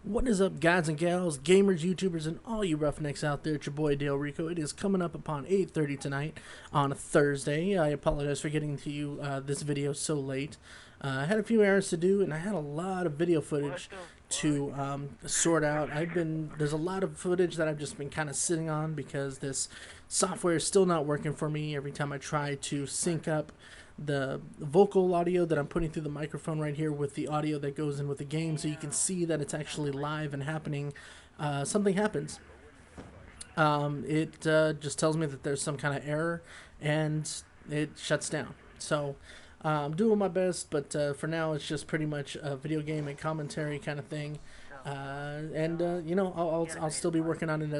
What is up, guys and gals, gamers, YouTubers, and all you Roughnecks out there? It's your boy Dale Rico. It is coming up upon 8:30 tonight on a Thursday. I apologize for getting to you this video so late. I had a few errands to do, and I had a lot of video footage to sort out. There's a lot of footage that I've just been kind of sitting on because this software is still not working for me. Every time I try to sync up the vocal audio that I'm putting through the microphone right here with the audio that goes in with the game, so you can see that it's actually live and happening, something happens. It just tells me that there's some kind of error and it shuts down. So I'm doing my best, but for now it's just pretty much a video game and commentary kind of thing. You know, I'll still be working on it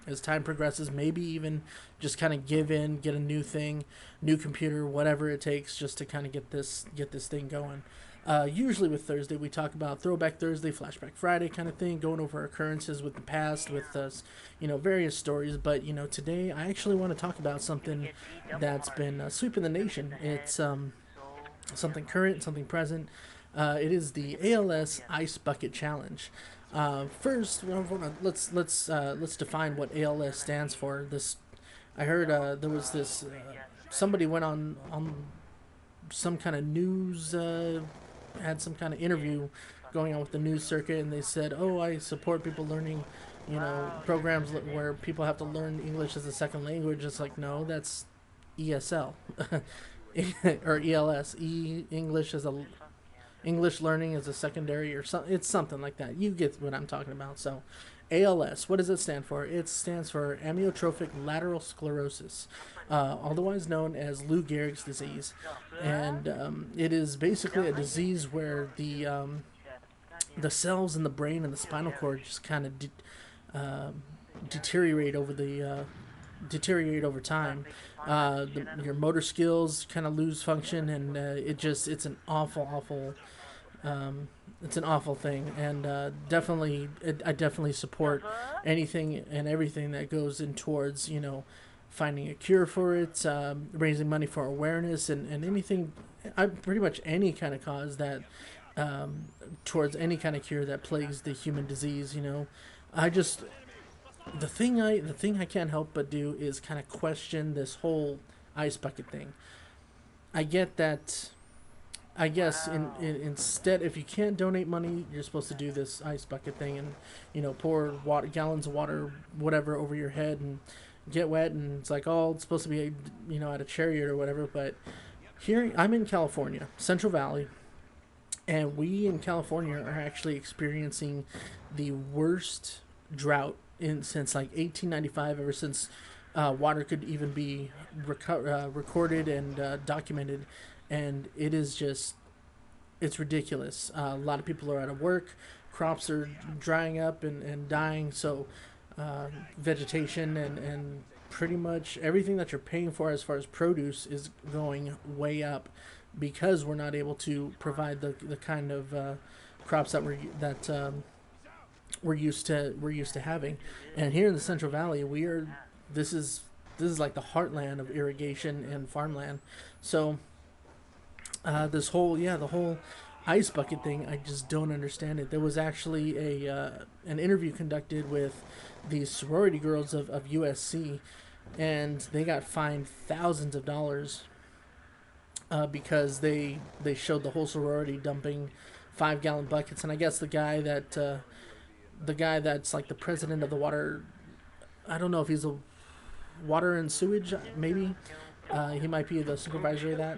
as time progresses, maybe even just kind of give in, get a new thing, new computer, whatever it takes, just to kind of get this thing going. Usually with Thursday, we talk about Throwback Thursday, Flashback Friday kind of thing, going over occurrences with the past, with us, you know, various stories. But you know, today I actually want to talk about something that's been sweeping the nation. It's something current, something present. It is the ALS Ice Bucket Challenge. First, let's define what ALS stands for. This, I heard there was this somebody went on some kind of news, had some kind of interview going on with the news circuit, and they said, "Oh, I support people learning, you know, programs where people have to learn English as a second language." It's like, no, that's ESL or ELS, English as a English learning as a secondary, or something. It's something like that. You get what I'm talking about. So, ALS, what does it stand for? It stands for amyotrophic lateral sclerosis, otherwise known as Lou Gehrig's disease, and it is basically a disease where the cells in the brain and the spinal cord just kind of deteriorate deteriorate over time. Your motor skills kind of lose function, and it's an it's an awful thing, and I definitely support anything and everything that goes in towards, you know, finding a cure for it, raising money for awareness, and anything, pretty much any kind of cause that towards any kind of cure that plagues the human disease. You know, I just the thing I can't help but do is kind of question this whole ice bucket thing. I get that. I guess instead, if you can't donate money, you're supposed to do this ice bucket thing, and you know, pour gallons of water, whatever, over your head and get wet, and it's like, oh, it's supposed to be, you know, at a chariot or whatever. But here, I'm in California, Central Valley, and we in California are actually experiencing the worst drought in since like 1895, ever since water could even be recorded and documented, and it is just, it's ridiculous. A lot of people are out of work, crops are drying up and dying, so vegetation and pretty much everything that you're paying for as far as produce is going way up because we're not able to provide the kind of crops we're used to having. And here in the Central Valley, this is like the heartland of irrigation and farmland. So the whole ice bucket thing, I just don't understand it. There was actually a an interview conducted with the sorority girls of USC, and they got fined thousands of dollars because they showed the whole sorority dumping 5-gallon buckets. And I guess the guy that's like the president of the water, I don't know if he's a water and sewage, maybe. He might be the supervisor of that,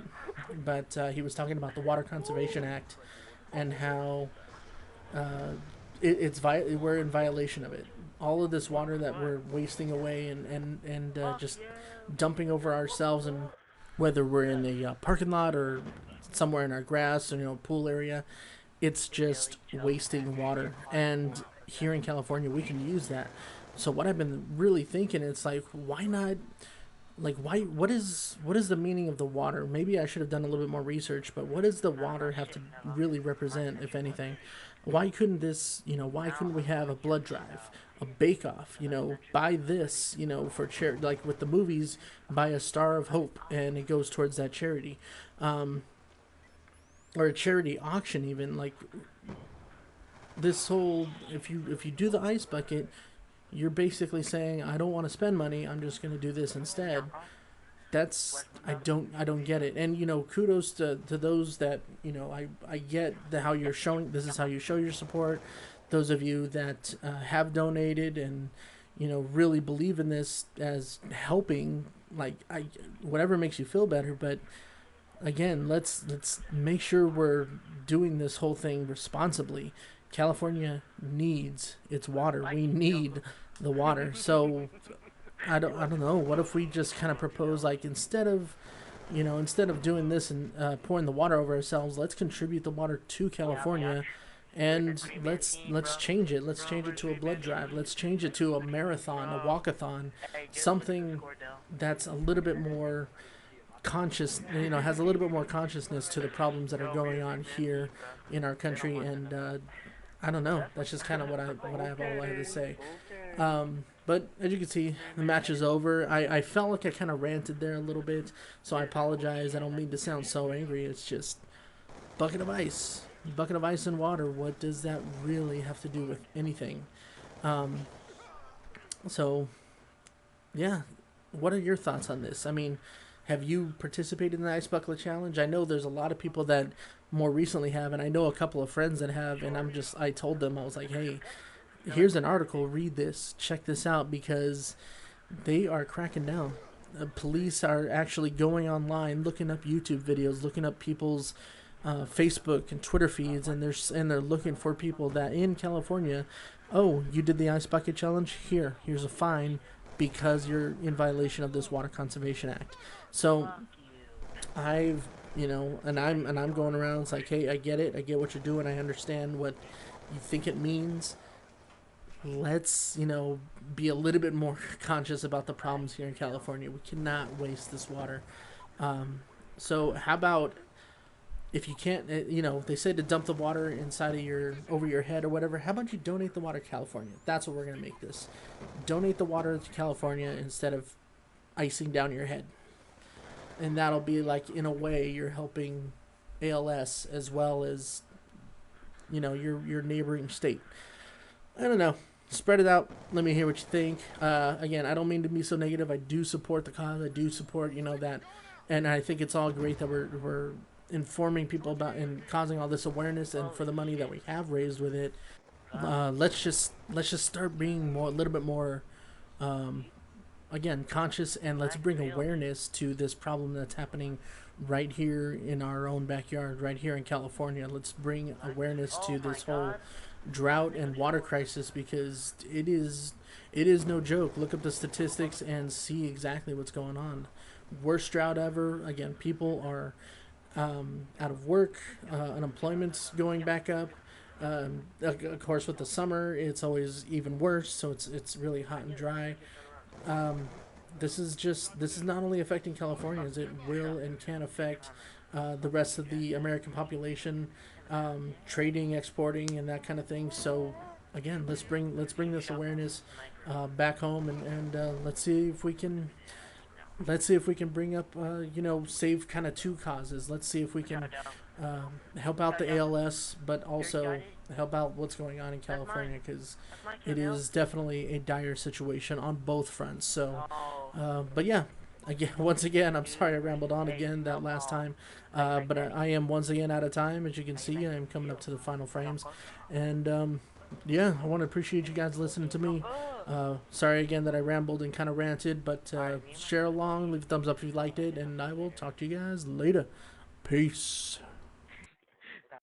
but he was talking about the Water Conservation Act and how we're in violation of it. All of this water that we're wasting away and just dumping over ourselves, and whether we're in a parking lot or somewhere in our grass or, you know, pool area, it's just wasting water. And here in California, we can use that. So what I've been really thinking, it's like, why not? Like, why? What is the meaning of the water? Maybe I should have done a little bit more research. But what does the water have to really represent, if anything? Why couldn't this? You know, why couldn't we have a blood drive, a bake off? You know, buy this. You know, for charity, like with the movies, buy a Star of Hope, and it goes towards that charity, or a charity auction, even like this whole, if you do the ice bucket, you're basically saying, I don't want to spend money, I'm just going to do this instead. That's, I don't get it. And kudos to those that, I get the how you're showing, this is how you show your support. Those of you that have donated and really believe in this as helping, like, whatever makes you feel better. But again, let's make sure we're doing this whole thing responsibly. California needs its water. We need the water. So I don't know. What if we just kind of propose, like, instead of doing this and pouring the water over ourselves, let's contribute the water to California, and let's change it. Let's change it to a blood drive. Let's change it to a marathon, a walkathon, something that's a little bit more conscious. Has a little bit more consciousness to the problems that are going on here in our country. And I don't know. That's just kind of what I have to say. But as you can see, the match is over. I felt like I kind of ranted there a little bit, so I apologize. I don't mean to sound so angry. It's just bucket of ice. Bucket of ice and water. What does that really have to do with anything? So, yeah. What are your thoughts on this? I mean, have you participated in the Ice Bucket Challenge? I know there's a lot of people that more recently have, and I know a couple of friends that have, and I told them, I was like, hey, here's an article, read this, check this out, because they are cracking down. Police are actually going online, looking up YouTube videos, looking up people's Facebook and Twitter feeds, and they're looking for people that in California, oh, you did the Ice Bucket Challenge? Here's a fine because you're in violation of this Water Conservation Act. So I've and I'm going around, it's like, hey, I get it, I get what you're doing, I understand what you think it means. Let's be a little bit more conscious about the problems here in California. We cannot waste this water. So how about, if you can't, they say to dump the water inside of over your head or whatever, how about you donate the water to California? That's what we're going to make this. Donate the water to California instead of icing down your head. And that'll be like, in a way, you're helping ALS as well as, your neighboring state. I don't know. Spread it out. Let me hear what you think. Again, I don't mean to be so negative. I do support the cause. I do support, that. And I think it's all great that we're informing people about and causing all this awareness, and for the money that we have raised with it, let's just start being a little bit more again, conscious, and let's bring awareness to this problem that's happening right here in our own backyard, right here in California. Let's bring awareness to this whole drought and water crisis, because it is no joke. Look up the statistics and see exactly what's going on. Worst drought ever. Again, people are out of work, unemployment's going back up. Of course, with the summer, it's always even worse. So it's really hot and dry. This is not only affecting Californians; it will and can affect the rest of the American population, trading, exporting, and that kind of thing. So, again, let's bring this awareness back home, and let's see if we can. Let's see if we can bring up, save kind of two causes. Let's see if we can help out the ALS, but also help out what's going on in California, because it is definitely a dire situation on both fronts. So, but yeah, again, once again, I'm sorry I rambled on again that last time, but I am once again out of time. As you can see, I am coming up to the final frames, and yeah, I want to appreciate you guys listening to me. Sorry again that I rambled and kind of ranted, but share along, leave a thumbs up if you liked it, and I will talk to you guys later. Peace.